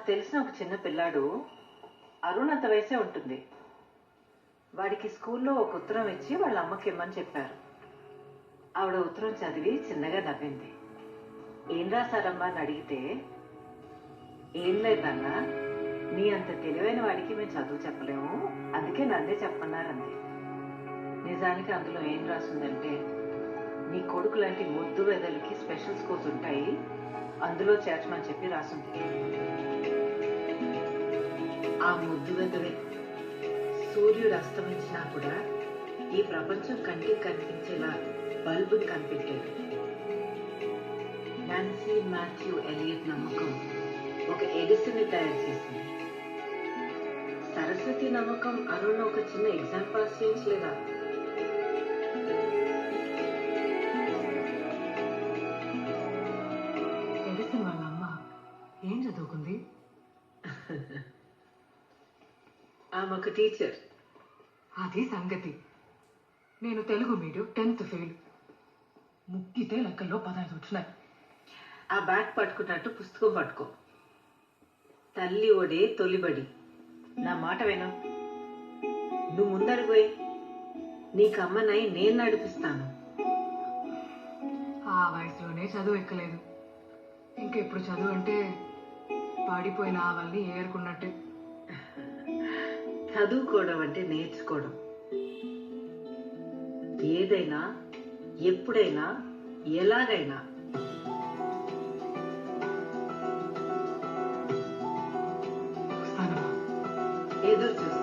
తెలిసిన ఒక చిన్న పిల్లాడు, అరుణ్ అంత వయసే ఉంటుంది. వాడికి స్కూల్లో ఒక ఉత్తరం ఇచ్చి వాళ్ళ అమ్మకి ఇమ్మని చెప్పారు. ఆవిడ ఉత్తరం చదివి చిన్నగా నవ్వింది. ఏం రాశారమ్మా అని అడిగితే, ఏం లేదన్నా, నీ అంత తెలివైన వాడికి మేము చదువు చెప్పలేము, అందుకే నన్నే చెప్పన్నారంది. నిజానికి అందులో ఏం రాసిందంటే, నీ కొడుకు లాంటి ముద్దు వెదలకి స్పెషల్ స్కూల్స్ ఉంటాయి, అందులో చేర్చమని చెప్పి రాసింది. ఆ ముద్దు వెదవే సూర్యుడు అస్తమించినా కూడా ఈ ప్రపంచం కంటికి కనిపించేలా బల్బుని కనిపెట్టాడు. నాన్సీ మాథ్యూ ఎలియట్ నమ్మకం ఒక ఎడిసన్ ని తయారు చేసింది. సరస్వతి నమ్మకం అరుణ్ ఒక చిన్న ఎగ్జామ్ పాస్ చేయించలేదా? ఎడిసన్ వాళ్ళ అమ్మ ఏం చదువుకుంది? ఆమె ఒక టీచర్. అది సంగతి. నేను తెలుగు మీడియం 10th ఫెయిల్. ముక్కితే లెక్కల్లో 15 వచ్చినాయి. ఆ బ్యాగ్ పట్టుకున్నట్టు పుస్తకం పట్టుకో. తల్లి ఒడే తొలిబడి. నా మాట విను. నువ్వు ముందడుగుపోయి నీకు అమ్మనై నేను నడిపిస్తాను. ఆ వయసులోనే చదువు ఎక్కలేదు. ఇంకెప్పుడు చదువు అంటే పాడిపోయిన ఆవల్ని ఏరుకున్నట్టే. చదువుకోవడం అంటే నేర్చుకోవడం. ఏదైనా ఎప్పుడైనా ఎలాగైనా. వస్తానమ్మా. ఎదురు చూస్తాను.